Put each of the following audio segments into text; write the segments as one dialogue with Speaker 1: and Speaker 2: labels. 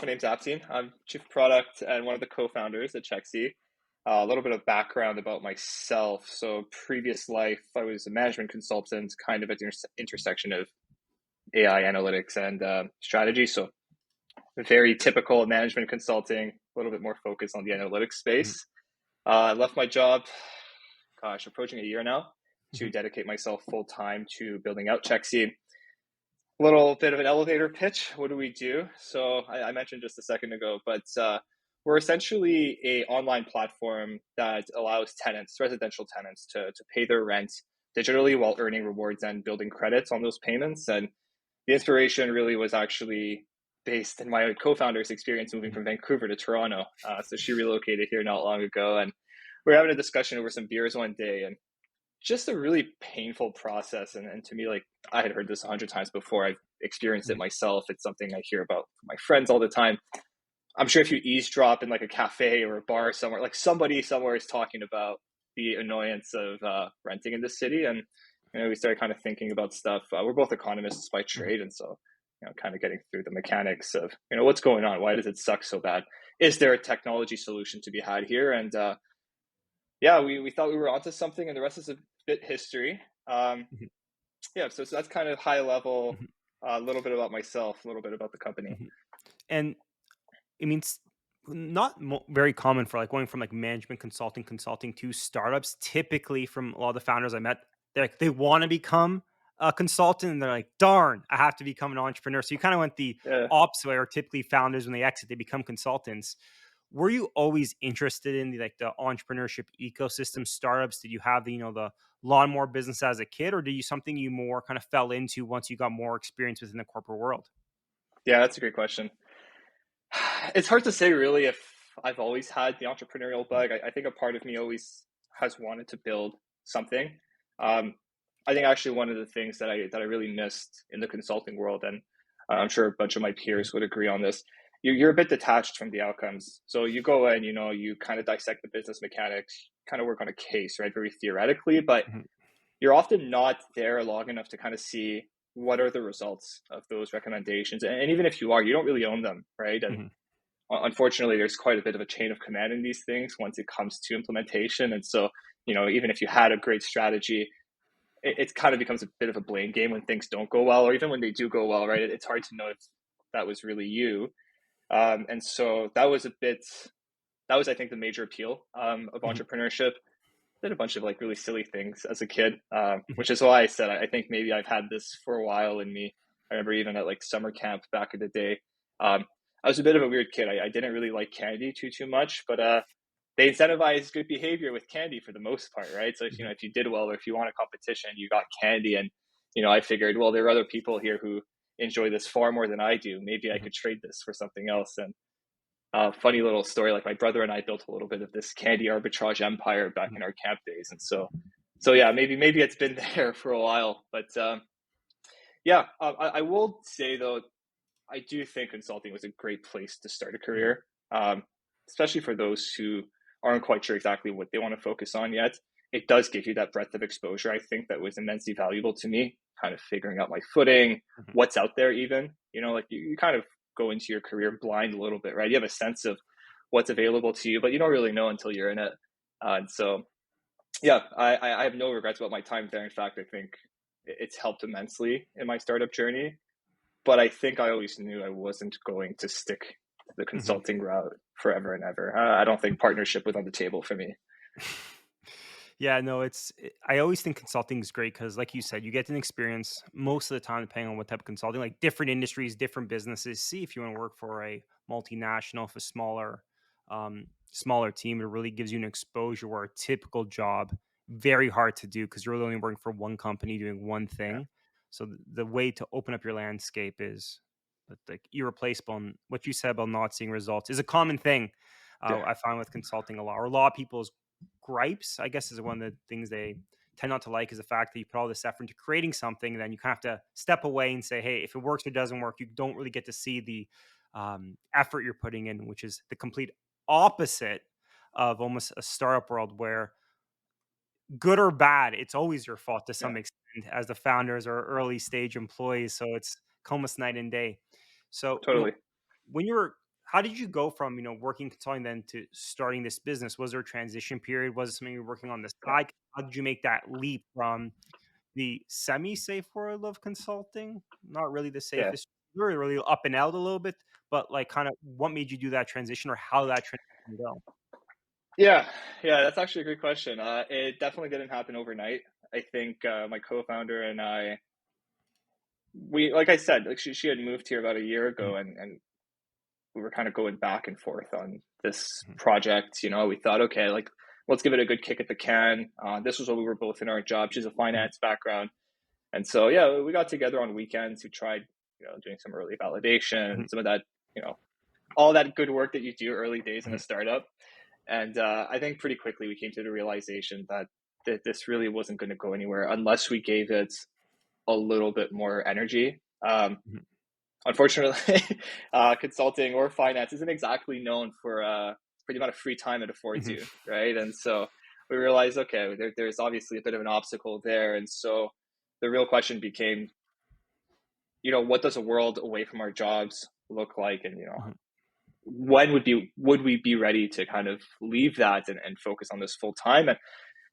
Speaker 1: my name's Abtine. I'm chief product and one of the co-founders at Chexy. A little bit of background about myself. So, previous life, I was a management consultant, kind of at the intersection of AI analytics and strategy. So, very typical management consulting, a little bit more focused on the analytics
Speaker 2: Mhm,
Speaker 1: space. I left my job, gosh, approaching a year now, to
Speaker 2: mhm,
Speaker 1: dedicate myself full time to building out Chexy. Little bit of an elevator pitch. What do we do? So I mentioned just a second ago, but we're essentially a online platform that allows tenants, residential tenants, to pay their rent digitally while earning rewards and building credits on those payments. And the inspiration really was actually based in my co-founder's experience moving
Speaker 2: mhm,
Speaker 1: from Vancouver to Toronto. So she relocated here not long ago, and we were having a discussion over some beers one day, and just a really painful process. And to me, like, I had heard this 100 times before. I've experienced it
Speaker 2: mhm,
Speaker 1: myself. It's something I hear about from my friends all the time. I'm sure if you eavesdrop in like a cafe or a bar somewhere, like somebody somewhere is talking about the annoyance of renting in the city. And we started kind of thinking about stuff. We're both economists by
Speaker 2: mhm,
Speaker 1: trade, and so kind of getting through the mechanics of what's going on. Why does it suck so bad? Is there a technology solution to be had here? And yeah, we thought we were onto something, and the rest is a bit history. Um,
Speaker 2: mhm,
Speaker 1: yeah, so that's kind of high level,
Speaker 2: mhm,
Speaker 1: a little bit about myself, a little bit about the company.
Speaker 2: mhm. And it means not very common for like going from like management consulting to startups. Typically, from a lot of the founders I met, they want to become a consultant, and they're like, "Darn, I have to become an entrepreneur." So you kind of went the
Speaker 1: Yeah,
Speaker 2: opposite way. Or typically, founders when they exit, they become consultants. Were you always interested in the entrepreneurship ecosystem, startups? Did you have the lawnmower business as a kid, or did you something you more kind of fell into once you got more experience within the corporate world?
Speaker 1: yeah, that's a great question. It's hard to say really if I've always had the entrepreneurial bug. I think a part of me always has wanted to build something. Um, I think actually one of the things that I really missed in the consulting world, and I'm sure a bunch of my
Speaker 2: Mhm,
Speaker 1: peers would agree on this. You're a bit detached from the outcomes. So you go in, you kind of dissect the business mechanics, kind of work on a case, right? Very theoretically, but
Speaker 2: mhm,
Speaker 1: you're often not there long enough to kind of see what are the results of those recommendations. And even if you are, you don't really own them, right? And
Speaker 2: mhm,
Speaker 1: unfortunately, there's quite a bit of a chain of command in these things once it comes to implementation. And so, even if you had a great strategy, it kind of becomes a bit of a blame game when things don't go well, or even when they do go well, right? It's hard to know if that was really you. And so that was, I think, the major appeal of
Speaker 2: mhm,
Speaker 1: entrepreneurship. Did a bunch of like really silly things as a kid,
Speaker 2: mhm,
Speaker 1: which is why I said I think maybe I've had this for a while in me. I remember even at like summer camp back in the day, um, I was a bit of a weird kid. I didn't really like candy too much, but they incentivize good behavior with candy for the most part, right? So if
Speaker 2: mhm,
Speaker 1: if you did well or if you won a competition, you got candy, and I figured, well, there are other people here who enjoy this far more than I do. Maybe I
Speaker 2: mhm,
Speaker 1: could trade this for something else. And funny little story. Like my brother and I built a little bit of this candy arbitrage empire back
Speaker 2: mhm,
Speaker 1: in our camp days, and so yeah, maybe it's been there for a while. But yeah, I will say though, I do think consulting was a great place to start a
Speaker 2: mhm,
Speaker 1: career, um, especially for those who aren't quite sure exactly what they want to focus on yet. It does give you that breadth of exposure. I think that was immensely valuable to me, kind of figuring out my footing,
Speaker 2: mhm.
Speaker 1: what's out there, even. Like you kind of go into your career blind a little bit, right? You have a sense of what's available to you, but you don't really know until you're in it. And so, yeah, I have no regrets about my time there. In fact, I think it's helped immensely in my startup journey, but I think I always knew I wasn't going to stick to the
Speaker 2: Mhm.
Speaker 1: consulting route forever and ever. I don't think partnership was on the table for me.
Speaker 2: Yeah, no, I always think consulting is great because, like you said, you get an experience most of the time, depending on what type of consulting, like different industries, different businesses. See if you want to work for a multinational, if a smaller team, it really gives you an exposure where a typical job very hard to do because you're really only working for one company doing one
Speaker 1: Yeah,
Speaker 2: thing. So the way to open up your landscape is like irreplaceable. And what you said about not seeing results is a common thing.
Speaker 1: yeah,
Speaker 2: I find with consulting a lot, or a lot of people's gripes, I guess, is one of the things they tend not to like is the fact that you put all this effort into creating something, and then you kind of have to step away and say, hey, if it works or doesn't work, you don't really get to see the effort you're putting in, which is the complete opposite of almost a startup world where good or bad, it's always your fault to
Speaker 1: yeah,
Speaker 2: some extent as the founders or early stage employees. So it's almost night and day. So,
Speaker 1: totally.
Speaker 2: when you were how did you go from, working consulting then to starting this business? Was there a transition period? Was it something you were working on the side? How did you make that leap from the semi-safe world of consulting? Not really the
Speaker 1: Yeah.
Speaker 2: safest, really up and out a little bit, but like kind of what made you do that transition or how that transition go?
Speaker 1: Yeah, yeah, that's actually a great question. It definitely didn't happen overnight. I think my co-founder and I, we, like I said, like she had moved here about a year
Speaker 2: Mhm,
Speaker 1: ago, and we were kind of going back and forth on this
Speaker 2: mhm,
Speaker 1: project. We thought, okay, like let's give it a good kick at the can. This was what we were both in our job. She's a
Speaker 2: mhm,
Speaker 1: finance background, and so yeah, we got together on weekends. We tried, doing some early validation,
Speaker 2: mhm,
Speaker 1: some of that, you know, all that good work that you do early days in a
Speaker 2: mhm,
Speaker 1: startup. And I think pretty quickly we came to the realization that this really wasn't going to go anywhere unless we gave it a little bit more energy.
Speaker 2: mhm,
Speaker 1: Unfortunately, consulting or finance isn't exactly known for the amount of free time it affords
Speaker 2: mhm,
Speaker 1: you, right? And so we realized, okay, there's obviously a bit of an obstacle there, and so the real question became, what does a world away from our jobs look like, and
Speaker 2: mhm,
Speaker 1: when would we be ready to kind of leave that and focus on this full time? And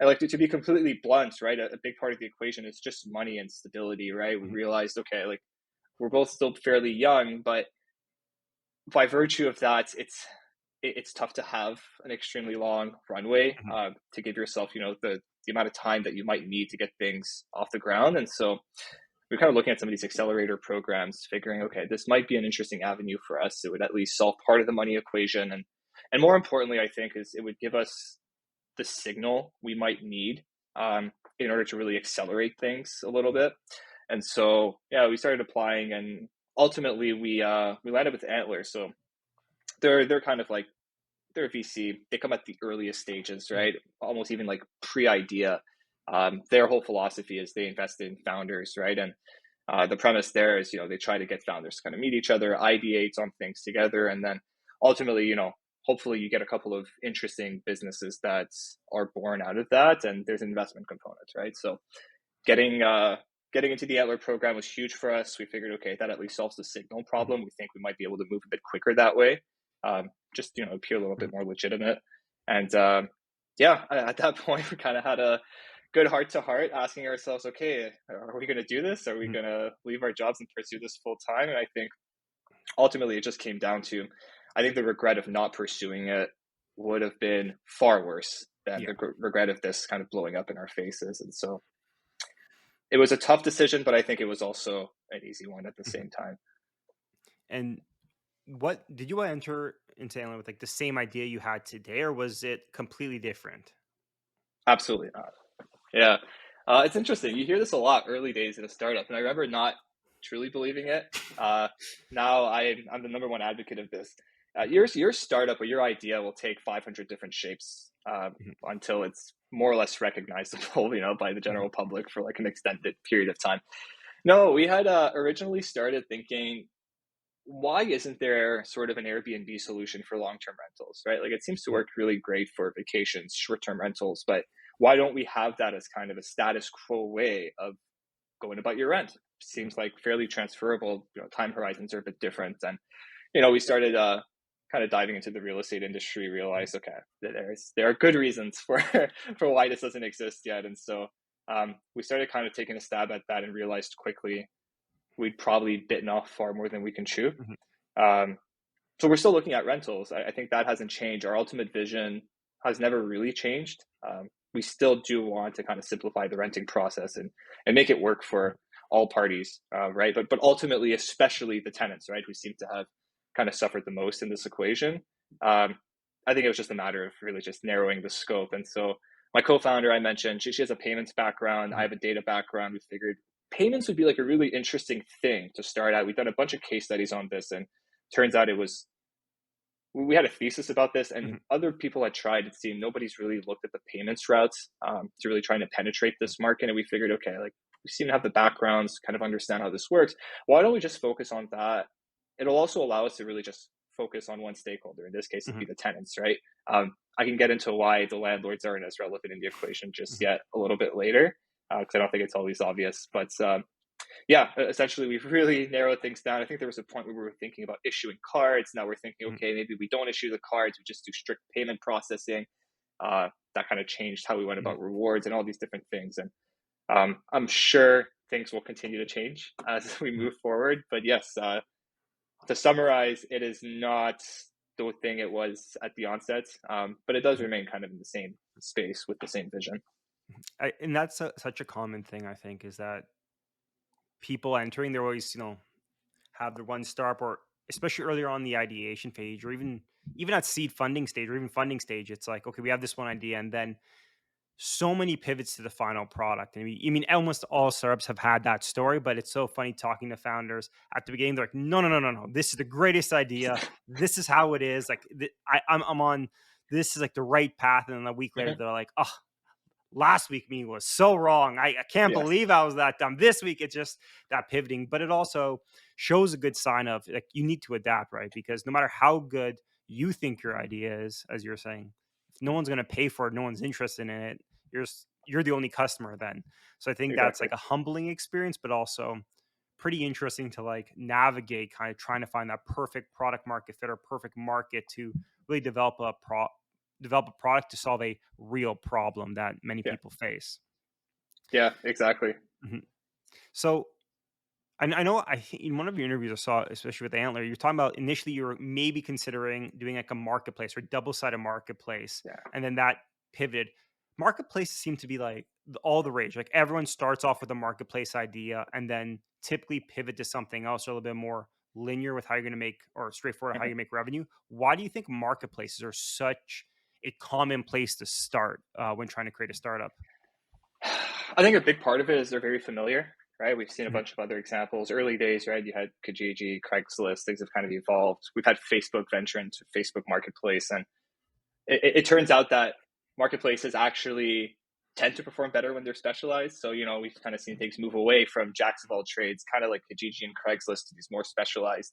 Speaker 1: I like to be completely blunt, right? A big part of the equation is just money and stability, right? We
Speaker 2: mhm,
Speaker 1: realized, okay, like we're both still fairly young, but by virtue of that, it's tough to have an extremely long runway
Speaker 2: mhm,
Speaker 1: to give yourself, the amount of time that you might need to get things off the ground. And so we're kind of looking at some of these accelerator programs, figuring, okay, this might be an interesting avenue for us. It would at least solve part of the money equation, and more importantly, I think, is it would give us the signal we might need in order to really accelerate things a little bit. And so, yeah, we started applying, and ultimately we landed with Antler. So they're kind of like, they're a VC. They come at the earliest stages,
Speaker 2: mhm,
Speaker 1: right? Almost even like pre-idea. Their whole philosophy is they invest in founders, right? And the premise there is, they try to get founders to kind of meet each other, ideate on things together, and then ultimately, hopefully you get a couple of interesting businesses that are born out of that, and there's an investment component, right? So getting getting into the Antler program was huge for us. We figured, okay, that at least solves the signal
Speaker 2: mhm,
Speaker 1: problem. We think we might be able to move a bit quicker that way, just appear a little
Speaker 2: mhm,
Speaker 1: bit more legitimate. And yeah, at that point, we kind of had a good heart to heart, asking ourselves, okay, are we going to do this? Are we
Speaker 2: mhm.
Speaker 1: going to leave our jobs and pursue this full time? And I think ultimately it just came down to, I think the regret of not pursuing it would have been far worse than
Speaker 2: Yeah.
Speaker 1: the regret of this kind of blowing up in our faces. And so it was a tough decision, but I think it was also an easy one at the
Speaker 2: Mhm.
Speaker 1: same time.
Speaker 2: And what did you enter into Alien with like the same idea you had today, or was it completely different?
Speaker 1: Absolutely not. Yeah. It's interesting. You hear this a lot early days in a startup, and I remember not truly believing it. Uh, Now I'm the number one advocate of this. Your startup or your idea will take 500 different shapes
Speaker 2: Mhm,
Speaker 1: until it's more or less recognizable, by the
Speaker 2: mhm,
Speaker 1: general public for like an extended period of time. No, we had originally started thinking, why isn't there sort of an Airbnb solution for long-term rentals, right? Like it seems to
Speaker 2: mhm,
Speaker 1: work really great for vacations, short-term rentals, but why don't we have that as kind of a status quo way of going about your rent?
Speaker 2: mhm,
Speaker 1: Seems like fairly transferable. Time horizons are a bit different, and we started kind of diving into the real estate industry.
Speaker 2: mhm,
Speaker 1: Realized, okay, there are good reasons for for why this doesn't exist yet, and so we started kind of taking a stab at that and realized quickly we'd probably bitten off far more than we can chew.
Speaker 2: mhm,
Speaker 1: Um, so we're still looking at rentals. I think that hasn't changed. Our ultimate vision has never really changed. We still do want to kind of simplify the renting process and make it work
Speaker 2: mhm,
Speaker 1: for all parties, right? But ultimately, especially the tenants, right, who seem to have kind of suffered the most in this equation. Um, I think it was just a matter of really just narrowing the scope. And so my co-founder, I mentioned, she has a payments background. I
Speaker 2: mhm,
Speaker 1: have a data background. We figured payments would be like a really interesting thing to start out. We've done a bunch of case studies on this, and turns out it was, we had a thesis about this, and
Speaker 2: mhm,
Speaker 1: other people had tried. It seemed nobody's really looked at the payments routes to really trying to penetrate
Speaker 2: mhm,
Speaker 1: this market. And we figured, okay, like we seem to have the backgrounds, kind of understand how this works. Why don't we just focus on that? It'll also allow us to really just focus on one stakeholder. In this case, it'd
Speaker 2: mhm,
Speaker 1: be the tenants, right? I can get into why the landlords aren't as relevant in the equation just
Speaker 2: mhm,
Speaker 1: yet a little bit later, because I don't think it's always obvious. But Yeah, essentially, we've really narrowed things down. I think there was a point where we were thinking about issuing cards. Now we're thinking,
Speaker 2: Mhm.
Speaker 1: okay, maybe we don't issue the cards, we just do strict payment processing. That kind of changed how we went
Speaker 2: Mhm.
Speaker 1: about rewards and all these different things. And I'm sure things will continue to change as we
Speaker 2: Mhm.
Speaker 1: move forward. But yes, to summarize, it is not the thing it was at the onset, but it does
Speaker 2: Mhm.
Speaker 1: remain kind of in the same space with the same vision.
Speaker 2: And that's such a common thing, I think, is that people entering, they're always, have the one startup, or especially earlier on the ideation phase, or even at seed funding stage, or even funding stage, it's like, okay, we have this one idea, and then so many pivots to the final product. I mean, almost all startups have had that story, but it's so funny talking to founders at the beginning. They're like, no, no, no, no, no. This is the greatest idea. This is how it is. Like, I'm on. This is like the right path. And then a week later,
Speaker 1: Mhm.
Speaker 2: they're like, oh, last week me was so wrong. I can't
Speaker 1: Yes,
Speaker 2: believe I was that dumb. This week it's just that pivoting, but it also shows a good sign of like you need to adapt, right? Because no matter how good you think your idea is, as you're saying, if no one's going to pay for it, no one's interested in it. You're the only customer then. So I think that's
Speaker 1: exactly.
Speaker 2: like a humbling experience, but also pretty interesting to like navigate, kind of trying to find that perfect product market fit or perfect market to really develop a product to solve a real problem that many
Speaker 1: Yeah,
Speaker 2: people face.
Speaker 1: yeah, exactly.
Speaker 2: Mhm. So I know I think in one of your interviews I saw, especially with Antler, you're talking about initially you were maybe considering doing like a marketplace or double-sided marketplace,
Speaker 1: Yeah.
Speaker 2: and then that pivoted. Marketplaces seem to be like all the rage. Like everyone starts off with a marketplace idea and then typically pivot to something else, or a little bit more linear with how you're going to make, or straightforward how
Speaker 1: Mhm.
Speaker 2: you make revenue. Why do you think marketplaces are such a common place to start when trying to create a startup?
Speaker 1: I think a big part of it is they're very familiar, right? We've seen a
Speaker 2: Mhm.
Speaker 1: bunch of other examples. Early days, right? You had Kijiji, Craigslist, things have kind of evolved. We've had Facebook venture into Facebook Marketplace, and it turns out that marketplaces actually tend to perform better when they're specialized. So, we've kind of seen things move away from jacks of all trades, kind of like Kijiji and Craigslist, to these more specialized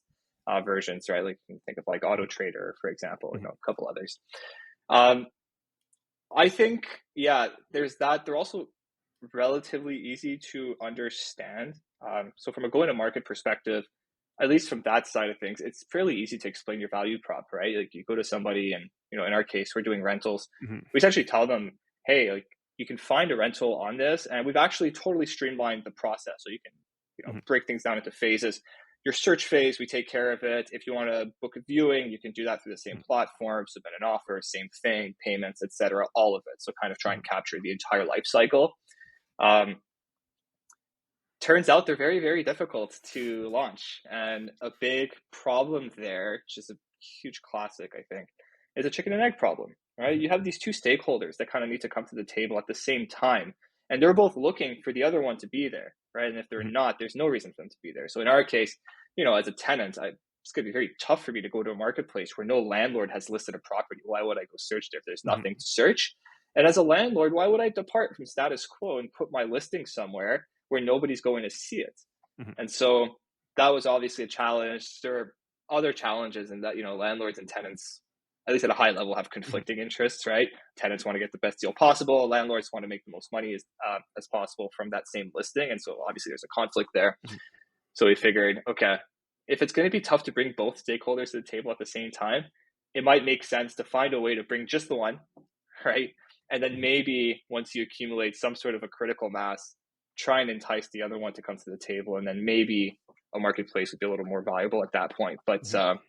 Speaker 1: versions, right? Like you can think of like Auto Trader, for example,
Speaker 2: Mhm.
Speaker 1: a couple others. Um, I think, yeah, there's that. They're also relatively easy to understand. So from a going to market perspective, at least from that side of things, it's fairly easy to explain your value prop, right? Like you go to somebody and, in our case, we're doing rentals.
Speaker 2: Mhm.
Speaker 1: We essentially tell them, hey, like you can find a rental on this. And we've actually totally streamlined the process. So you can,
Speaker 2: Mhm.
Speaker 1: break things down into phases. Your search phase, we take care of it. If you want to book a viewing, you can do that through the same
Speaker 2: Mhm.
Speaker 1: platform, submit an offer, same thing, payments, etc., all of it. So kind of try
Speaker 2: Mhm.
Speaker 1: and capture the entire life cycle. Um, Turns out they're very, very difficult to launch. And a big problem there, which is a huge classic, I think, is a chicken and egg problem, right?
Speaker 2: Mhm.
Speaker 1: You have these two stakeholders that kind of need to come to the table at the same time. And they're both looking for the other one to be there, right? And if they're
Speaker 2: Mhm.
Speaker 1: not, there's no reason for them to be there. So in our case, as a tenant, it's going to be very tough for me to go to a marketplace where no landlord has listed a property. Why would I go search there if there's nothing
Speaker 2: Mhm.
Speaker 1: to search? And as a landlord, why would I depart from status quo and put my listing somewhere where nobody's going to see it?
Speaker 2: Mhm.
Speaker 1: And so that was obviously a challenge. There are other challenges in that, landlords and tenants, at least at a high level, have
Speaker 2: Mhm.
Speaker 1: conflicting interests, right? Tenants want to get the best deal possible. Landlords want to make the most money as possible from that same listing. And so obviously there's a conflict there.
Speaker 2: Mhm.
Speaker 1: So we figured, okay, if it's going to be tough to bring both stakeholders to the table at the same time, it might make sense to find a way to bring just the one, right? And then
Speaker 2: Mhm.
Speaker 1: maybe once you accumulate some sort of a critical mass, try and entice the other one to come to the table. And then maybe a marketplace would be a little more viable at that point. But
Speaker 2: Mhm.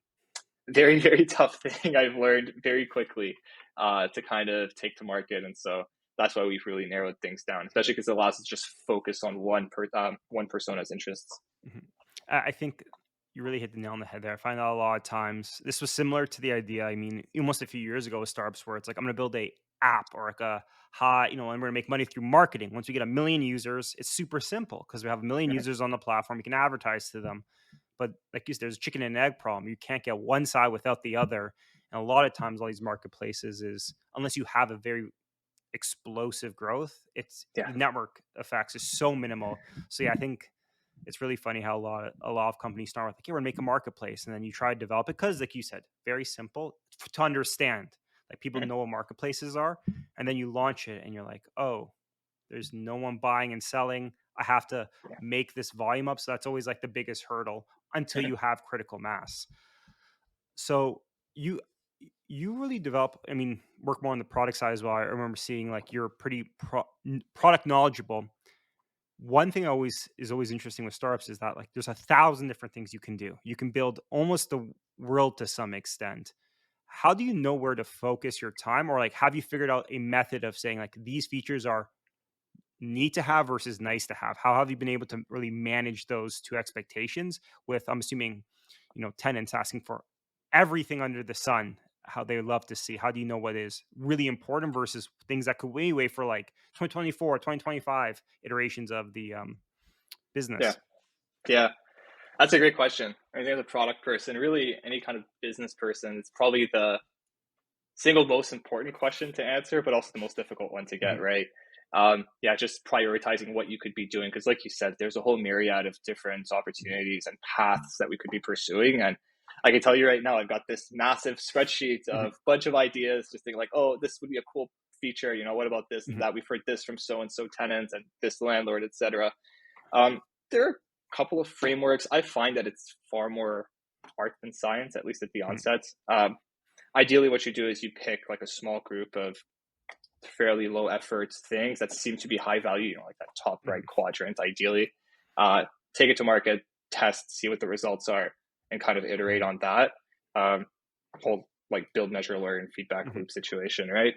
Speaker 1: very, very tough thing I've learned very quickly to kind of take to market. And so that's why we've really narrowed things down, especially because it allows us to just focus on one persona's interests.
Speaker 2: Mhm. I think you really hit the nail on the head there. I find that a lot of times this was similar to the idea. I mean, almost a few years ago with startups, where it's like I'm going to build a app or like a high, and we're going to make money through marketing. Once we get a million users, it's super simple because we have a million
Speaker 1: Mhm.
Speaker 2: users on the platform. You can advertise to them. But like you said, there's a chicken and egg problem. You can't get one side without the other. And a lot of times, all these marketplaces is unless you have a very explosive growth, it's
Speaker 1: Yeah.
Speaker 2: the network effects is so minimal. So yeah, I think it's really funny how a lot of companies start with like, hey, we're gonna make a marketplace, and then you try to develop it because, like you said, very simple to understand. Like people
Speaker 1: Mhm.
Speaker 2: know what marketplaces are, and then you launch it, and you're like, oh, there's no one buying and selling. I have to
Speaker 1: Yeah.
Speaker 2: make this volume up. So that's always like the biggest hurdle until you have critical mass. So you you really develop, I mean, work more on the product side as well. I remember seeing like you're pretty product knowledgeable. One thing always is always interesting with startups is that like there's 1,000 different things you can do. You can build almost the world to some extent. How do you know where to focus your time, or like have you figured out a method of saying like these features are need to have versus nice to have? How have you been able to really manage those two expectations with, I'm assuming, tenants asking for everything under the sun, how they love to see? How do you know what is really important versus things that could wait for like 2024, 2025 iterations of the
Speaker 1: Yeah.
Speaker 2: business?
Speaker 1: Yeah. That's a great question. I think as a product person, really any kind of business person, it's probably the single most important question to answer, but also the most difficult one to get
Speaker 2: Mhm,
Speaker 1: right. Yeah, just prioritizing what you could be doing. Because, like you said, there's a whole myriad of different
Speaker 2: mhm,
Speaker 1: opportunities and paths that we could be pursuing. And I can tell you right now, I've got this massive spreadsheet
Speaker 2: mhm,
Speaker 1: of bunch of ideas, just thinking like, oh, this would be a cool feature. What about this and
Speaker 2: mhm,
Speaker 1: that? We've heard this from so and so tenants and this landlord, etc. Um, there are a couple of frameworks. I find that it's far more art than science, at least at the
Speaker 2: mhm,
Speaker 1: onset. Ideally, what you do is you pick like a small group of fairly low effort things that seem to be high value, like that top right
Speaker 2: mhm,
Speaker 1: quadrant, ideally. Take it to market, test, see what the results are, and kind of iterate
Speaker 2: mhm,
Speaker 1: on that. Um, whole like build, measure, learn feedback
Speaker 2: mhm,
Speaker 1: loop situation, right?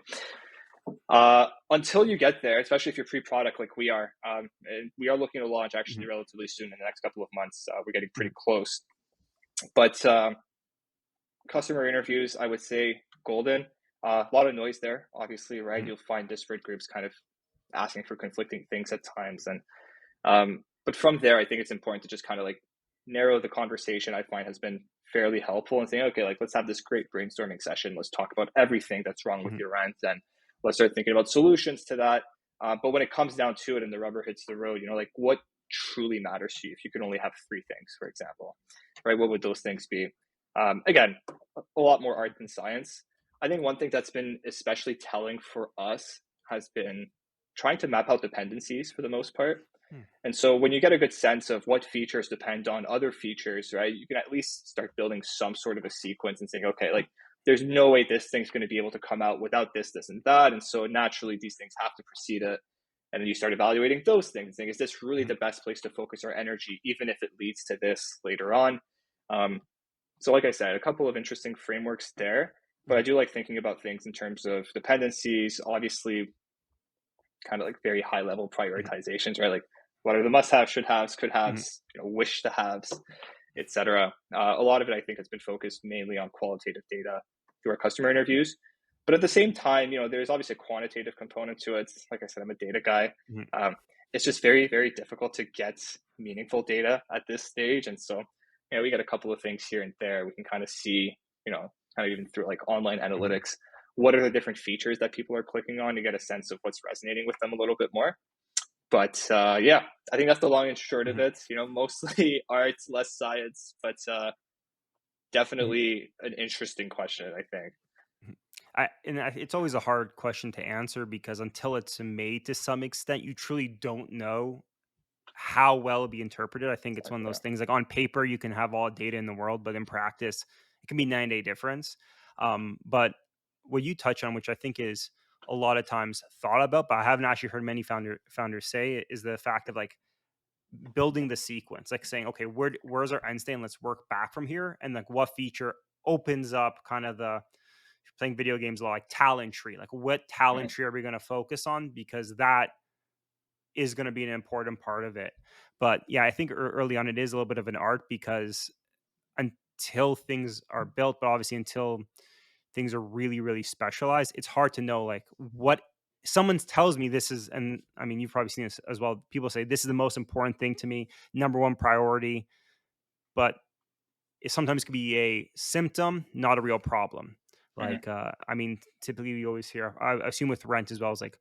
Speaker 1: Until you get there, especially if you're pre-product like we are, and we are looking to launch actually
Speaker 2: mhm,
Speaker 1: relatively soon in the next couple of months. We're getting pretty
Speaker 2: mhm,
Speaker 1: close, but customer interviews, I would say golden. A lot of noise there, obviously, right?
Speaker 2: mhm,
Speaker 1: You'll find disparate groups kind of asking for conflicting things at times, and but from there, I think it's important to just kind of like narrow the conversation. I find has been fairly helpful and saying, okay, like let's have this great brainstorming session. Let's talk about everything that's wrong with
Speaker 2: mhm,
Speaker 1: your rent, and let's start thinking about solutions to that. But when it comes down to it, and the rubber hits the road, like what truly matters to you. If you could only have three things, for example, right? What would those things be? Again, a lot more art than science. I think one thing that's been especially telling for us has been trying to map out dependencies for the most part.
Speaker 2: mhm,
Speaker 1: And so when you get a good sense of what features depend on other features, right, you can at least start building some sort of a sequence and saying, okay, like there's no way this thing's going to be able to come out without this, this, and that. And so naturally these things have to precede it. And then you start evaluating those things. Saying, is this really
Speaker 2: mhm,
Speaker 1: the best place to focus our energy, even if it leads to this later on? Um, so, like I said, a couple of interesting frameworks there. But I
Speaker 2: mhm,
Speaker 1: do like thinking about things in terms of dependencies, obviously, kind of like very high level
Speaker 2: mhm,
Speaker 1: prioritizations, right? Like what are the must haves, should haves, could
Speaker 2: mhm,
Speaker 1: haves, wish to haves, etc. A lot of it, I think, has been focused mainly on qualitative data through our customer interviews. But at the same time, there's obviously a quantitative component to it. Like I said, I'm a data guy.
Speaker 2: mhm,
Speaker 1: Um, it's just very, very difficult to get meaningful data at this stage. And so, we get a couple of things here and there. We can kind of see, kind of even through like online
Speaker 2: mhm,
Speaker 1: analytics, what are the different features that people are clicking on to get a sense of what's resonating with them a little bit more. But yeah, I think that's the long and short of
Speaker 2: mhm,
Speaker 1: it. Mostly art, less science, but
Speaker 2: mhm.
Speaker 1: definitely an interesting question, I think.
Speaker 2: Mhm. It's always a hard question to answer because until it's made to some extent, you truly don't know how well it'll be interpreted. I think it's one of
Speaker 1: Exactly.
Speaker 2: those things like on paper, you can have all data in the world, but in practice, it can be 9-day difference. But what you touch on, which I think is a lot of times thought about, but I haven't actually heard many founders say it, is the fact of like building the sequence, like saying, okay, where's our end state? And let's work back from here. And like what feature opens up kind of the playing video games a lot, like talent tree. Like what talent
Speaker 1: Mhm.
Speaker 2: tree are we going to focus on? Because that is going to be an important part of it. But yeah, I think early on it is a little bit of an art because until things are built, but obviously until things are really, really specialized, it's hard to know like what someone tells me this is, and I mean, you've probably seen this as well. People say this is the most important thing to me, number one priority, but it sometimes could be a symptom, not a real problem.
Speaker 1: Mhm.
Speaker 2: Like, I mean, typically you always hear, I assume with rent as well, is like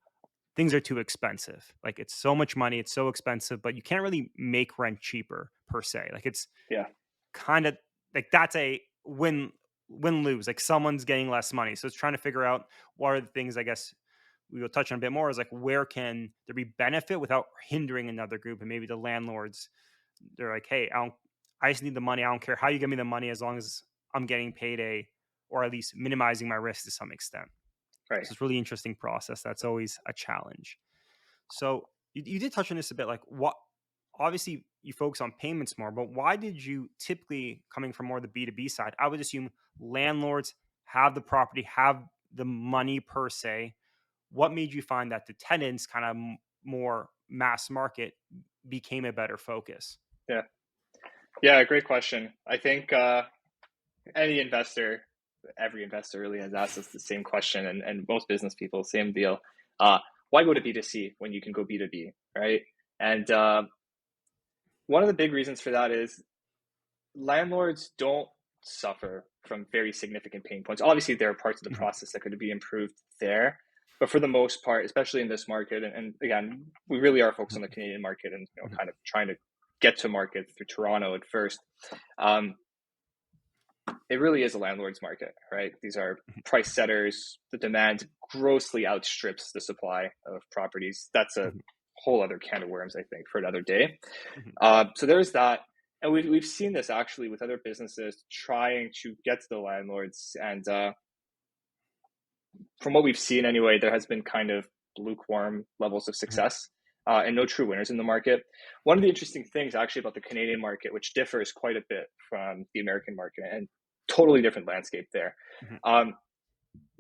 Speaker 2: things are too expensive. Like it's so much money, it's so expensive, but you can't really make rent cheaper per se. Like it's
Speaker 1: Yeah.
Speaker 2: kind of like that's a win lose. Like someone's getting less money. So it's trying to figure out what are the things, I guess, we will touch on a bit more is like, where can there be benefit without hindering another group? And maybe the landlords, they're like, hey, I just need the money. I don't care how you give me the money as long as I'm getting paid or at least minimizing my risk to some extent.
Speaker 1: Right.
Speaker 2: So it's a really interesting process. That's always a challenge. So you did touch on this a bit, like what, obviously you focus on payments more, but why did you typically, coming from more the B2B side, I would assume landlords have the property, have the money per se. What made you find that the tenants kind of more mass market became a better focus?
Speaker 1: Yeah. Yeah, great question. I think any investor, every investor really has asked us the same question, and most business people, same deal. Why go to B2C when you can go B2B, right? And one of the big reasons for that is landlords don't suffer from very significant pain points. Obviously, there are parts of the process that could be improved there, but for the most part, especially in this market, and again, we really are focused on the Canadian market and kind of trying to get to market through Toronto at first. It really is a landlord's market, right? These are price setters. The demand grossly outstrips the supply of properties. That's a whole other can of worms, I think, for another day. So there's that. And we've seen this actually with other businesses trying to get to the landlords. And from what we've seen anyway, there has been kind of lukewarm levels of success and no true winners in the market. One of the interesting things actually about the Canadian market, which differs quite a bit from the American market and totally different landscape there.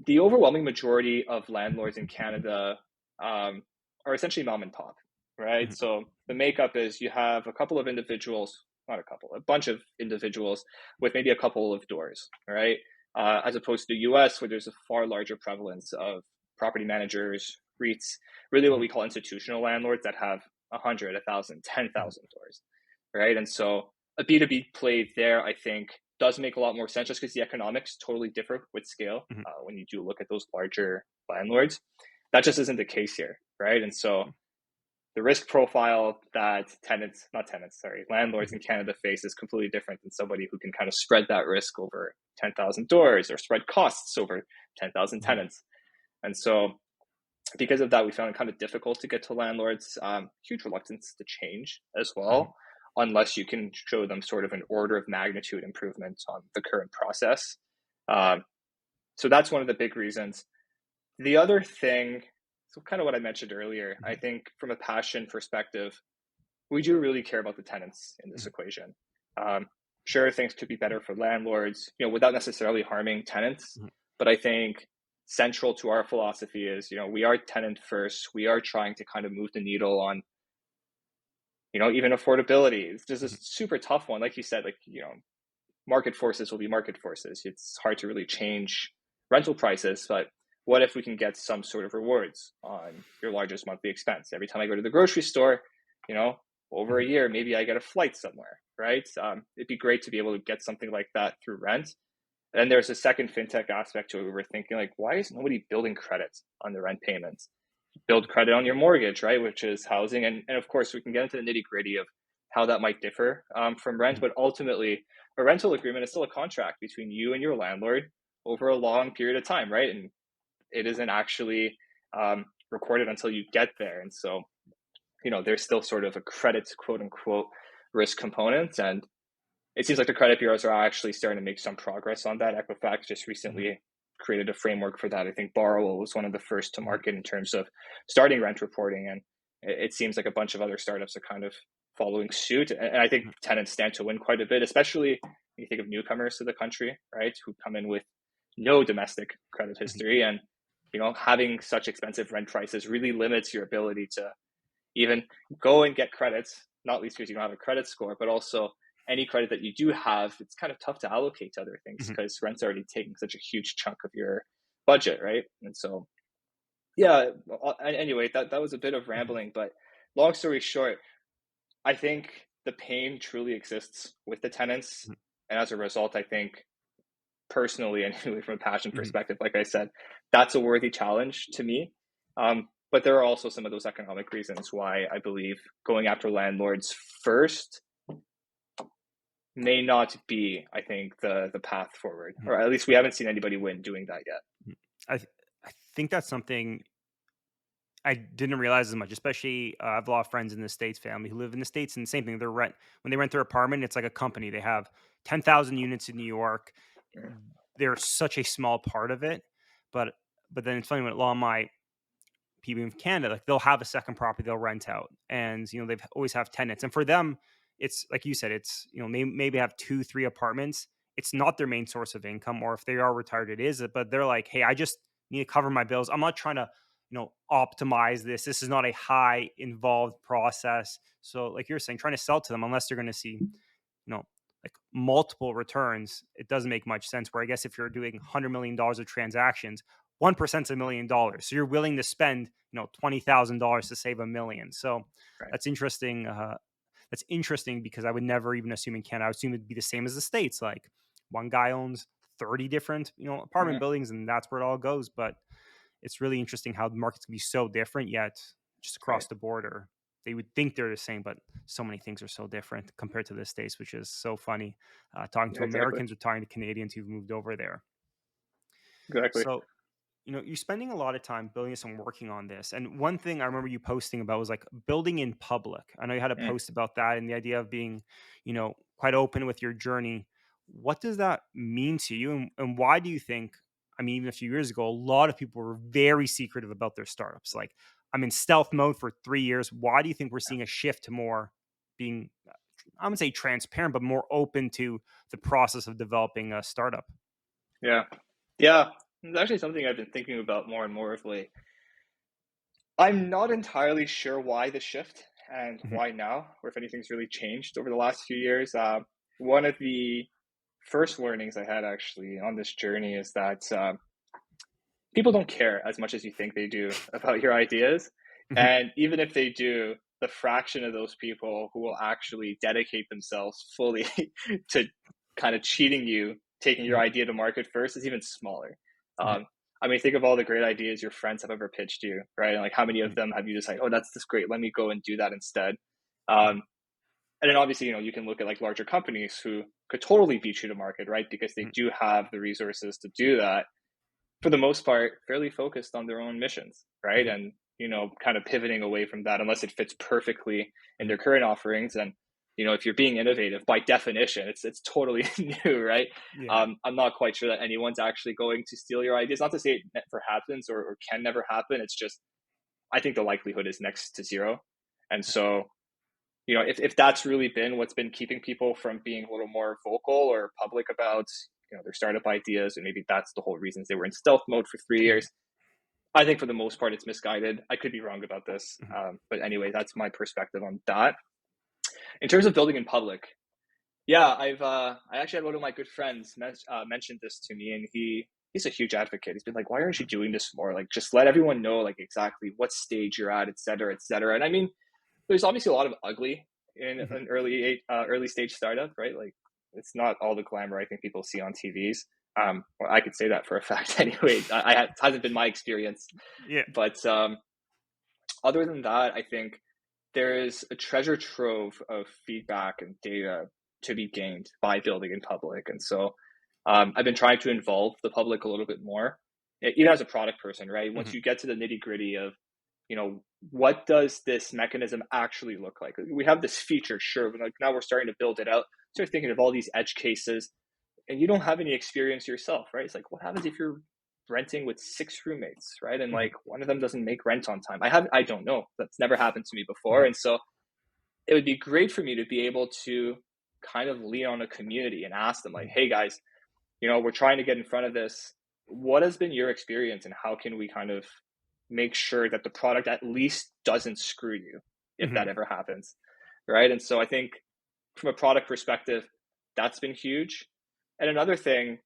Speaker 1: The overwhelming majority of landlords in Canada are essentially mom and pop, right? So the makeup is you have a couple of individuals, not a couple, a bunch of individuals with maybe a couple of doors, right? As opposed to the US, where there's a far larger prevalence of property managers, REITs, really what we call institutional landlords that have 100, 1,000, 10,000 doors, right? And so a B2B play there, I think, does make a lot more sense just because the economics totally differ with scale when you do look at those larger landlords. That just isn't the case here, right? And so the risk profile that landlords in Canada face is completely different than somebody who can kind of spread that risk over 10,000 doors or spread costs over 10,000 tenants. And so because of that, we found it kind of difficult to get to landlords, huge reluctance to change as well, unless you can show them sort of an order of magnitude improvement on the current process. So that's one of the big reasons. The other thing, so kind of what I mentioned earlier, I think from a passion perspective, we do really care about the tenants in this equation. Sure, things could be better for landlords, without necessarily harming tenants. But I think central to our philosophy is, we are tenant first. We are trying to kind of move the needle on, even affordability. It's just a super tough one. Like you said, market forces will be market forces. It's hard to really change rental prices, but what if we can get some sort of rewards on your largest monthly expense? Every time I go to the grocery store, over a year, maybe I get a flight somewhere, right? It'd be great to be able to get something like that through rent. And then there's a second fintech aspect to it. We were thinking, why is nobody building credit on the rent payments? Build credit on your mortgage, right? Which is housing. And of course, we can get into the nitty gritty of how that might differ from rent. But ultimately, a rental agreement is still a contract between you and your landlord over a long period of time, right? And it isn't actually recorded until you get there. And so, there's still sort of a credit, quote unquote, risk component. And it seems like the credit bureaus are actually starting to make some progress on that. Equifax just recently created a framework for that. I think Borrowell was one of the first to market in terms of starting rent reporting. And it seems like a bunch of other startups are kind of following suit. And I think tenants stand to win quite a bit, especially when you think of newcomers to the country, right, who come in with no domestic credit history. And, having such expensive rent prices really limits your ability to even go and get credits, not least because you don't have a credit score, but also any credit that you do have, it's kind of tough to allocate to other things because rent's already taking such a huge chunk of your budget, right? And so, anyway, that was a bit of rambling, but long story short, I think the pain truly exists with the tenants. And as a result, I think personally, anyway, from a passion perspective, like I said, that's a worthy challenge to me. But there are also some of those economic reasons why I believe going after landlords first may not be, I think, the path forward, or at least we haven't seen anybody win doing that yet.
Speaker 2: I think that's something I didn't realize as much, especially I have a lot of friends in the States, family who live in the States, and same thing. When they rent their apartment, it's like a company. They have 10,000 units in New York.
Speaker 1: Mm,
Speaker 2: They're such a small part of it, but then it's funny when a lot of my people in Canada, like they'll have a second property they'll rent out, and they've always have tenants, and for them, it's like you said, it's maybe have two, three apartments. It's not their main source of income, or if they are retired, it is. But they're like, hey, I just need to cover my bills. I'm not trying to optimize this. This is not a high involved process. So, like you're saying, trying to sell to them unless they're going to see know, like multiple returns, it doesn't make much sense. Where I guess if you're doing $100 million of transactions, 1% is $1 million. So you're willing to spend, $20,000 to save $1 million. So
Speaker 1: right.
Speaker 2: that's interesting. That's interesting because I would never even assume in Canada, I would assume it'd be the same as the States. Like one guy owns 30 different, apartment
Speaker 1: Mhm.
Speaker 2: buildings, and that's where it all goes. But it's really interesting how the markets can be so different, yet just
Speaker 1: Right.
Speaker 2: across the border, they would think they're the same, but so many things are so different compared to the States, which is so funny. Talking
Speaker 1: Yeah,
Speaker 2: to
Speaker 1: exactly.
Speaker 2: Americans or talking to Canadians who've moved over there.
Speaker 1: Exactly.
Speaker 2: So, you're spending a lot of time building this and working on this. And one thing I remember you posting about was like building in public. I know you had a
Speaker 1: Mm.
Speaker 2: post about that and the idea of being, quite open with your journey. What does that mean to you? And why do you think, I mean, even a few years ago, a lot of people were very secretive about their startups. Like, I'm in stealth mode for 3 years. Why do you think we're seeing a shift to more being, I would say transparent, but more open to the process of developing a startup?
Speaker 1: Yeah. Yeah. It's actually something I've been thinking about more and more of late. I'm not entirely sure why the shift and
Speaker 2: Mhm,
Speaker 1: why now, or if anything's really changed over the last few years. One of the first learnings I had actually on this journey is that people don't care as much as you think they do about your ideas.
Speaker 2: mhm,
Speaker 1: And even if they do, the fraction of those people who will actually dedicate themselves fully to kind of cheating you, taking your
Speaker 2: mhm,
Speaker 1: idea to market first, is even smaller.
Speaker 2: mhm,
Speaker 1: Um, I mean, think of all the great ideas your friends have ever pitched you, right? And like, how many of
Speaker 2: mhm,
Speaker 1: them have you just like, oh, that's just great. Let me go and do that instead.
Speaker 2: mhm,
Speaker 1: Um, and then obviously, you can look at like larger companies who could totally beat you to market, right? Because they
Speaker 2: mhm,
Speaker 1: do have the resources to do that, for the most part, fairly focused on their own missions, right?
Speaker 2: mhm,
Speaker 1: And, kind of pivoting away from that unless it fits perfectly in
Speaker 2: mhm.
Speaker 1: their current offerings. And, if you're being innovative by definition, it's totally new, right?
Speaker 2: Yeah.
Speaker 1: I'm not quite sure that anyone's actually going to steal your ideas. Not to say it never happens or can never happen. It's just, I think the likelihood is next to zero. And so, if that's really been what's been keeping people from being a little more vocal or public about, their startup ideas, and maybe that's the whole reasons they were in stealth mode for three
Speaker 2: Mhm,
Speaker 1: years. I think for the most part, it's misguided. I could be wrong about this,
Speaker 2: mhm,
Speaker 1: but anyway, that's my perspective on that. In terms of building in public, yeah, I actually had one of my good friends mentioned this to me, and he's a huge advocate. He's been like, "Why aren't you
Speaker 2: mhm,
Speaker 1: doing this more? Like, just let everyone know like exactly what stage you're at, et cetera, et cetera." And I mean, there's obviously a lot of ugly in
Speaker 2: mhm,
Speaker 1: an early stage startup, right? Like, it's not all the glamour I think people see on TVs. Well, I could say that for a fact. Anyway, it hasn't been my experience,
Speaker 2: yeah.
Speaker 1: but other than that, I think there is a treasure trove of feedback and data to be gained by building in public, and so I've been trying to involve the public a little bit more, even as a product person. Right, once
Speaker 2: Mhm,
Speaker 1: you get to the nitty gritty of you know what does this mechanism actually look like, we have this feature, sure, but like now we're starting to build it out, start thinking of all these edge cases, and you don't have any experience yourself, right? It's like, what happens if you're renting with six roommates, right? And
Speaker 2: mhm,
Speaker 1: like one of them doesn't make rent on time. I don't know, that's never happened to me before.
Speaker 2: mhm,
Speaker 1: And so it would be great for me to be able to kind of lean on a community and ask them like,
Speaker 2: mhm,
Speaker 1: hey guys, we're trying to get in front of this. What has been your experience, and how can we kind of make sure that the product at least doesn't screw you if that
Speaker 2: mhm,
Speaker 1: ever happens, right? And so I think from a product perspective, that's been huge. And another thing,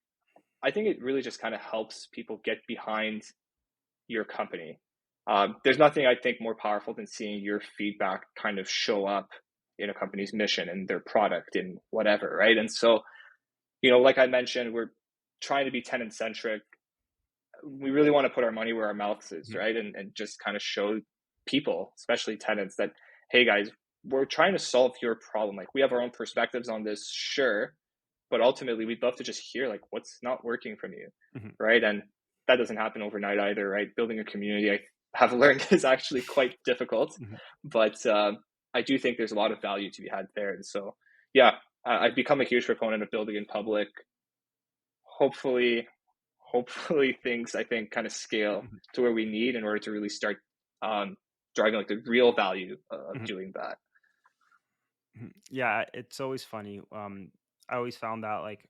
Speaker 1: I think it really just kind of helps people get behind your company. There's nothing I think more powerful than seeing your feedback kind of show up in a company's mission and their product and whatever, right? And so, like I mentioned, we're trying to be tenant centric. We really want to put our money where our mouths is,
Speaker 2: mhm,
Speaker 1: right? And just kind of show people, especially tenants, that, hey guys, we're trying to solve your problem. Like, we have our own perspectives on this, sure, but ultimately we'd love to just hear like what's not working from you,
Speaker 2: mhm,
Speaker 1: right? And that doesn't happen overnight either, right? Building a community, I have learned is actually quite difficult.
Speaker 2: Mhm,
Speaker 1: But I do think there's a lot of value to be had there. And so, yeah, I've become a huge proponent of building in public. Hopefully, hopefully things I think kind of scale
Speaker 2: mhm,
Speaker 1: to where we need in order to really start um, driving like the real value of
Speaker 2: mhm,
Speaker 1: doing that.
Speaker 2: mhm. Yeah, it's always funny. I always found that like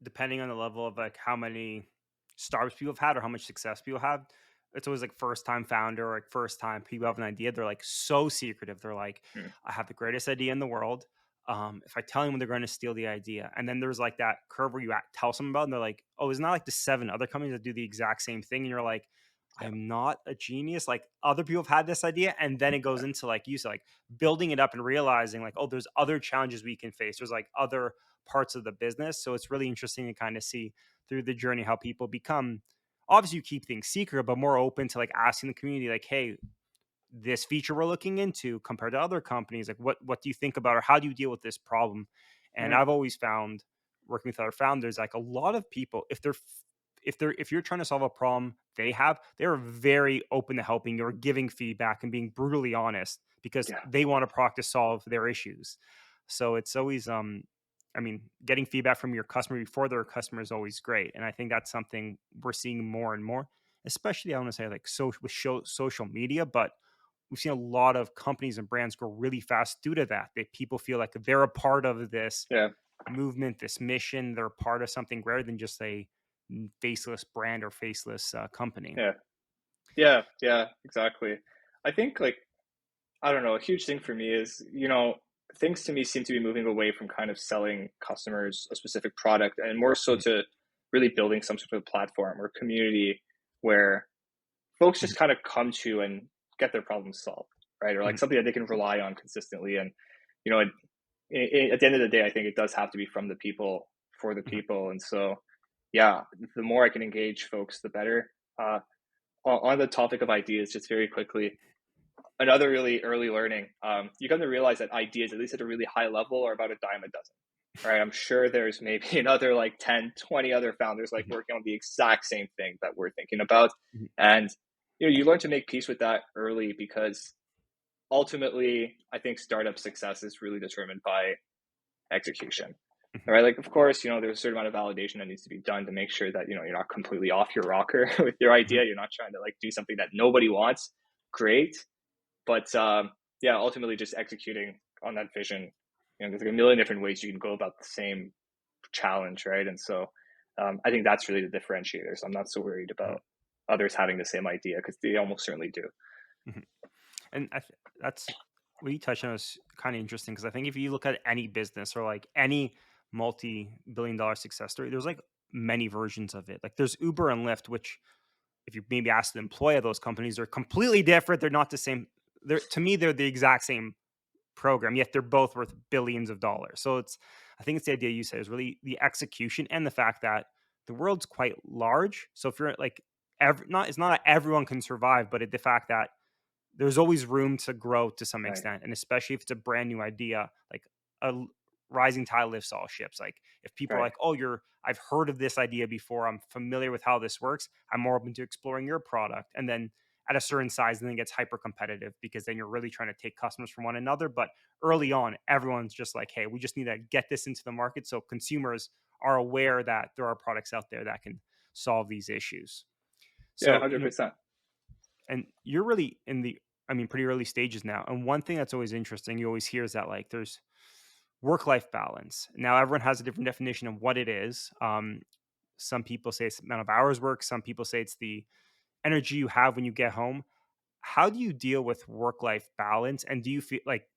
Speaker 2: depending on the level of like how many startups people have had or how much success people have, it's always like first time founder or like first time people have an idea. They're like so secretive. They're like,
Speaker 1: Mm,
Speaker 2: I have the greatest idea in the world. If I tell them, they're going to steal the idea. And then there's like that curve where tell someone about it and they're like, oh, isn't that like the seven other companies that do the exact same thing? And you're like,
Speaker 1: yeah,
Speaker 2: I'm not a genius. Like other people have had this idea. And then it goes
Speaker 1: yeah,
Speaker 2: into like you said, like building it up and realizing like, oh, there's other challenges we can face. There's like other parts of the business. So it's really interesting to kind of see through the journey how people become obviously you keep things secret, but more open to like asking the community, like, hey, this feature we're looking into compared to other companies, like what do you think about or how do you deal with this problem? And
Speaker 1: mhm,
Speaker 2: I've always found working with other founders, like a lot of people, if you're trying to solve a problem they're very open to helping you or giving feedback and being brutally honest because
Speaker 1: yeah,
Speaker 2: they want a product to solve their issues. So it's always I mean, getting feedback from your customer before their customer is always great. And I think that's something we're seeing more and more, especially I want to say like social media, but we've seen a lot of companies and brands grow really fast due to that. That people feel like they're a part of this
Speaker 1: yeah,
Speaker 2: movement, this mission. They're part of something greater than just a faceless brand or faceless company.
Speaker 1: yeah, yeah, yeah, exactly. I think like I don't know, a huge thing for me is, things to me seem to be moving away from kind of selling customers a specific product and more so
Speaker 2: Mhm,
Speaker 1: to really building some sort of platform or community where folks
Speaker 2: mhm,
Speaker 1: just kind of come to and get their problems solved, right? Or like
Speaker 2: mhm,
Speaker 1: something that they can rely on consistently. And, you know, at the end of the day, I think it does have to be from the people for the
Speaker 2: mhm,
Speaker 1: people. And so, yeah, the more I can engage folks, the better. On the topic of ideas, just very quickly, another really early learning, you come to realize that ideas, at least at a really high level, are about a dime a dozen. Right. I'm sure there's maybe another like 10, 20 other founders like
Speaker 2: mhm,
Speaker 1: working on the exact same thing that we're thinking about.
Speaker 2: mhm,
Speaker 1: And you learn to make peace with that early because ultimately I think startup success is really determined by execution.
Speaker 2: mhm,
Speaker 1: All right. Like of course, there's a certain amount of validation that needs to be done to make sure that, you're not completely off your rocker with your
Speaker 2: mhm.
Speaker 1: idea. You're not trying to like do something that nobody wants. Great. But yeah, ultimately just executing on that vision. There's like a million different ways you can go about the same challenge, right? And so I think that's really the differentiator. So I'm not so worried
Speaker 2: Mhm,
Speaker 1: about others having the same idea because they almost certainly do.
Speaker 2: mhm. And that's what you touched on is kind of interesting because I think if you look at any business or like any multi-billion-dollar success story, there's like many versions of it. Like there's Uber and Lyft, which if you maybe ask the employee of those companies, they're completely different. They're not the same. They're to me, they're the exact same program, yet they're both worth billions of dollars. So I think it's the idea you said is really the execution and the fact that the world's quite large. So if you're like, it's not that everyone can survive, but the fact that there's always room to grow to some
Speaker 1: Right.
Speaker 2: extent, and especially if it's a brand new idea, like rising tide lifts all ships. Like if people are
Speaker 1: Right.
Speaker 2: like, "Oh, I've heard of this idea before. I'm familiar with how this works. I'm more open to exploring your product." And then at a certain size, then it gets hyper competitive because then you're really trying to take customers from one another. But early on, everyone's just like, "Hey, we just need to get this into the market so consumers are aware that there are products out there that can solve these issues."
Speaker 1: Yeah,
Speaker 2: So,
Speaker 1: 100%.
Speaker 2: and you're really in the I mean pretty early stages now, and one thing that's always interesting you always hear is that like there's work life balance. Now everyone has a different definition of what it is. Some people say it's the amount of hours work, some people say it's the energy you have when you get home. How do you deal with work life balance, and do you feel like,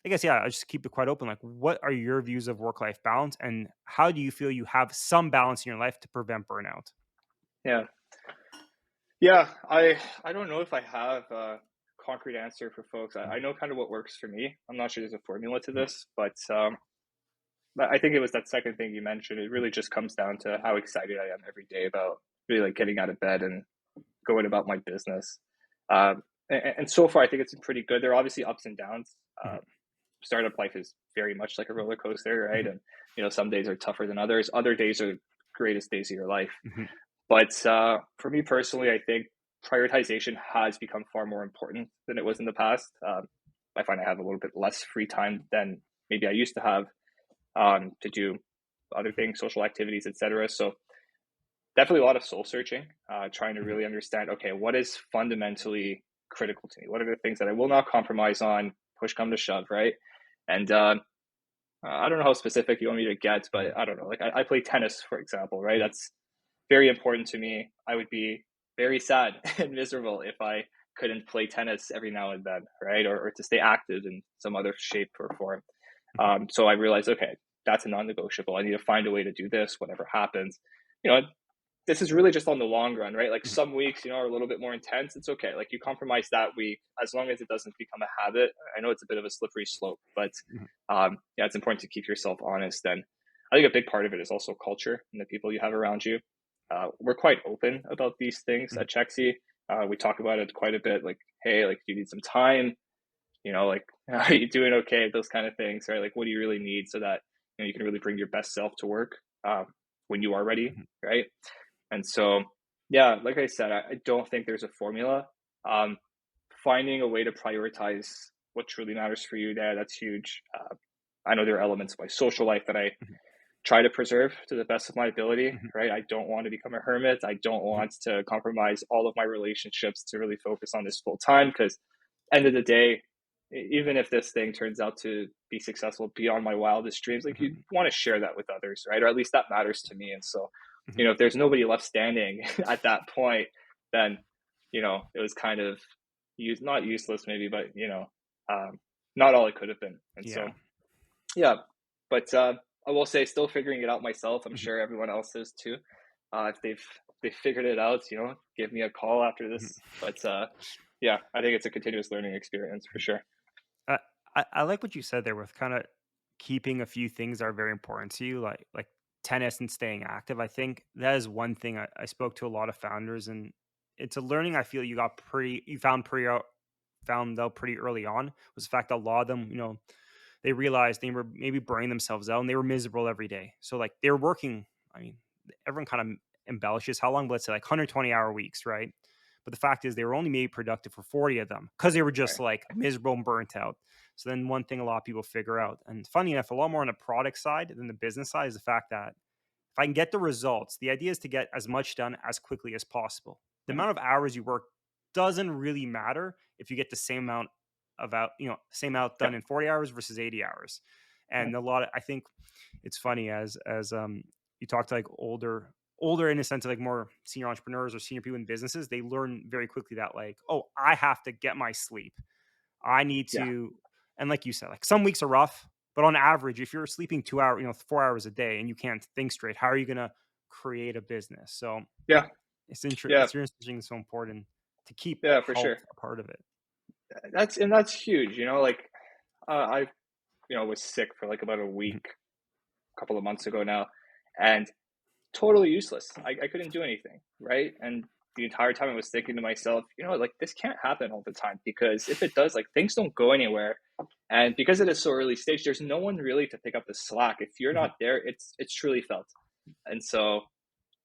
Speaker 2: I guess, yeah, I just keep it quite open, like what are your views of work life balance and how do you feel you have some balance in your life to prevent burnout?
Speaker 1: Yeah. Yeah. I don't know if I have a concrete answer for folks. I
Speaker 2: Mhm,
Speaker 1: know kind of what works for me. I'm not sure there's a formula to
Speaker 2: mhm,
Speaker 1: this, but I think it was that second thing you mentioned. It really just comes down to how excited I am every day about really like getting out of bed and going about my business. And so far, I think it's been pretty good. There are obviously ups and downs.
Speaker 2: mhm,
Speaker 1: Startup life is very much like a roller coaster, right?
Speaker 2: mhm,
Speaker 1: And some days are tougher than others. Other days are the greatest days of your life.
Speaker 2: mhm,
Speaker 1: But for me personally, I think prioritization has become far more important than it was in the past. I find I have a little bit less free time than maybe I used to have, to do other things, social activities, etc. So definitely a lot of soul searching, trying to
Speaker 2: Mhm.
Speaker 1: really understand, okay, what is fundamentally critical to me? What are the things that I will not compromise on, push come to shove, right? And I don't know how specific you want me to get,
Speaker 2: Mhm.
Speaker 1: but I don't know. Like I play tennis, for example, right? That's very important to me. I would be very sad and miserable if I couldn't play tennis every now and then, right? Or to stay active in some other shape or form.
Speaker 2: Mhm.
Speaker 1: So I realized, okay, that's a non-negotiable. I need to find a way to do this, whatever happens. You know, this is really just on the long run, right? Like
Speaker 2: Mhm.
Speaker 1: some weeks, are a little bit more intense. It's okay. Like you compromise that week as long as it doesn't become a habit. I know it's a bit of a slippery slope, but
Speaker 2: Mhm.
Speaker 1: yeah, it's important to keep yourself honest. And I think a big part of it is also culture and the people you have around you. We're quite open about these things
Speaker 2: Mhm.
Speaker 1: at Chexy. We talk about it quite a bit. Like, hey, like, do you need some time? Like, are you doing okay? Those kind of things, right? Like, what do you really need so that you can really bring your best self to work when you are ready,
Speaker 2: Mhm.
Speaker 1: right? And so, yeah, like I said, I don't think there's a formula. Um, Finding a way to prioritize what truly matters for you there, that's huge. I know there are elements of my social life that I
Speaker 2: Mhm.
Speaker 1: try to preserve to the best of my ability,
Speaker 2: Mhm.
Speaker 1: right? I don't want to become a hermit. I don't
Speaker 2: Mhm.
Speaker 1: want to compromise all of my relationships to really focus on this full time because end of the day, even if this thing turns out to be successful beyond my wildest dreams, like you
Speaker 2: Mhm.
Speaker 1: want to share that with others, right? Or at least that matters to me. And so,
Speaker 2: Mhm.
Speaker 1: if there's nobody left standing at that point, then, it was kind of not useless maybe, but, um, not all it could have been. And so,
Speaker 2: Yeah.
Speaker 1: yeah, but I will say, still figuring it out myself. I'm
Speaker 2: Mhm.
Speaker 1: sure everyone else is too. If they've figured it out, give me a call after
Speaker 2: Mhm.
Speaker 1: this. But yeah, I think it's a continuous learning experience for sure.
Speaker 2: I, I like what you said there with kind of keeping a few things that are very important to you, like tennis and staying active. I think that is one thing I spoke to a lot of founders, and it's a learning I feel you found out pretty early on was the fact that a lot of them, they realized they were maybe burning themselves out and they were miserable every day. So like they were working. I mean, everyone kind of embellishes how long, but let's say like 120-hour weeks, right? But the fact is, they were only maybe productive for 40 of them because they were just
Speaker 1: Right.
Speaker 2: like miserable and burnt out. So then, one thing a lot of people figure out, and funny enough, a lot more on the product side than the business side, is the fact that if I can get the results, the idea is to get as much done as quickly as possible. The
Speaker 1: Mhm.
Speaker 2: amount of hours you work doesn't really matter if you get the same amount
Speaker 1: Yeah.
Speaker 2: done in 40 hours versus 80 hours.
Speaker 1: Mhm.
Speaker 2: And I think it's funny as you talk to like older in a sense of like more senior entrepreneurs or senior people in businesses, they learn very quickly that like, oh, I have to get my sleep. I need
Speaker 1: Yeah.
Speaker 2: to, and like you said, like some weeks are rough, but on average, if you're sleeping 2 hours, 4 hours a day and you can't think straight, how are you going to create a business? So
Speaker 1: Yeah. Yeah.
Speaker 2: it's interesting and so important to keep
Speaker 1: Yeah. For
Speaker 2: health
Speaker 1: sure.
Speaker 2: a part of it.
Speaker 1: That's huge. Like I was sick for like about a
Speaker 2: Mhm.
Speaker 1: week, a couple of months ago now, and totally useless. I couldn't do anything, right? And the entire time I was thinking to myself, like this can't happen all the time because if it does, like things don't go anywhere. And because it is so early stage, there's no one really to pick up the slack. If you're
Speaker 2: Mhm.
Speaker 1: not there, it's truly felt. And so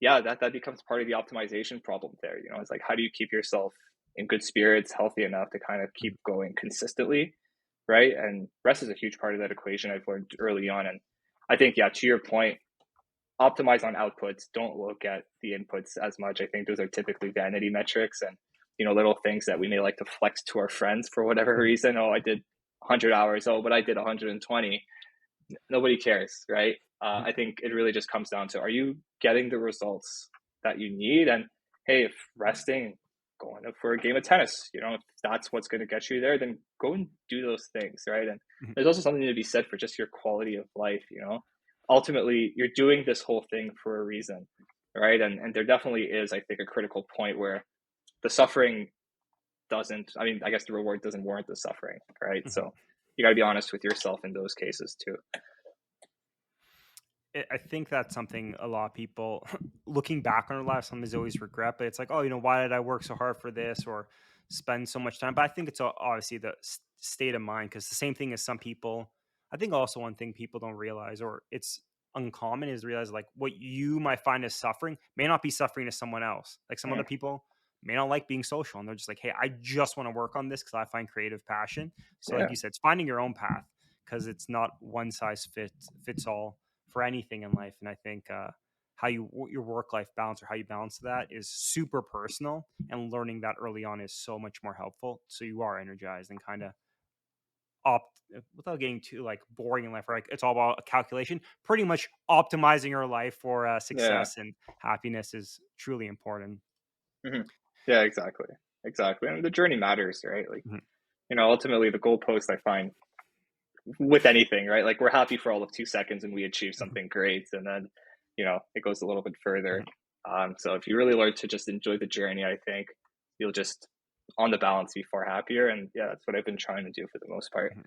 Speaker 1: yeah, that becomes part of the optimization problem there. It's like how do you keep yourself in good spirits, healthy enough to kind of keep
Speaker 2: Mhm.
Speaker 1: going consistently, right? And rest is a huge part of that equation I've learned early on. And I think, yeah, to your point, optimize on outputs. Don't look at the inputs as much. I think those are typically vanity metrics and little things that we may like to flex to our friends for whatever
Speaker 2: Mhm.
Speaker 1: reason. Oh, I did 100 hours. Oh, but I did 120. Nobody cares, right?
Speaker 2: Mhm.
Speaker 1: I think it really just comes down to are you getting the results that you need? And hey, if resting, going up for a game of tennis, if that's what's going to get you there, then go and do those things, right? And
Speaker 2: Mhm.
Speaker 1: there's also something to be said for just your quality of life. Ultimately, you're doing this whole thing for a reason, right? And there definitely is, I think, a critical point where the suffering doesn't, I mean, I guess the reward doesn't warrant the suffering, right?
Speaker 2: Mhm.
Speaker 1: So you got to be honest with yourself in those cases too.
Speaker 2: I think that's something a lot of people, looking back on their life, sometimes always regret. But it's like, oh, why did I work so hard for this or spend so much time? But I think it's obviously the state of mind because the same thing as some people. I think also one thing people don't realize, or it's uncommon, is realize like what you might find as suffering may not be suffering to someone else. Like some other
Speaker 1: Mm,
Speaker 2: people may not like being social, and they're just like, hey, I just want to work on this because I find creative passion. So like
Speaker 1: Yeah,
Speaker 2: you said, it's finding your own path, because it's not one size fits all for anything in life. And I think how your work life balance, or how you balance that, is super personal, and learning that early on is so much more helpful. So you are energized and kind of without getting too like boring in life, right? It's all about a calculation. Pretty much optimizing your life for
Speaker 1: yeah,
Speaker 2: success and happiness is truly important.
Speaker 1: hmm yeah, exactly, exactly. And the journey matters, right? Like,
Speaker 2: Mhm,
Speaker 1: ultimately, the goalpost I find with anything, right? Like, we're happy for all of 2 seconds and we achieve
Speaker 2: mhm,
Speaker 1: something great, and then it goes a little bit further.
Speaker 2: mhm,
Speaker 1: So if you really learn to just enjoy the journey, I think you'll just, on the balance, be far happier. And yeah, that's what I've been trying to do for the most part.
Speaker 2: mhm.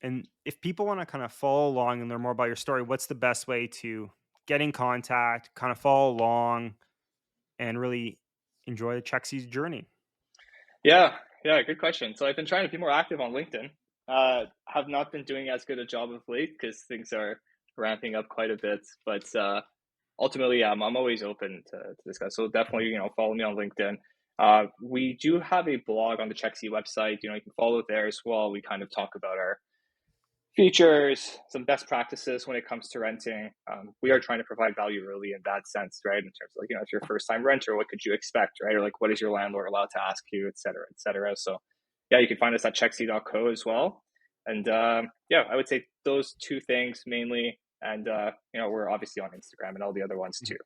Speaker 2: And if people want to kind of follow along and learn more about your story, what's the best way to get in contact, kind of follow along, and really enjoy the Chexy's journey?
Speaker 1: Yeah, yeah, good question. So I've been trying to be more active on LinkedIn. Have not been doing as good a job of late because things are ramping up quite a bit. But ultimately, I'm always open to discuss. So definitely,
Speaker 2: Mhm,
Speaker 1: follow me on LinkedIn. We do have a blog on the Chexy website. You can follow it there as well. We kind of talk about our features, some best practices when it comes to renting. We are trying to provide value early in that sense, right? In terms of, like, if you're a first time renter, what could you expect, right? Or like, what is your landlord allowed to ask you, et cetera, et cetera. So, yeah, you can find us at chexy.co as well. And yeah, I would say those two things mainly. And, we're obviously on Instagram and all the other ones
Speaker 2: mhm.
Speaker 1: too.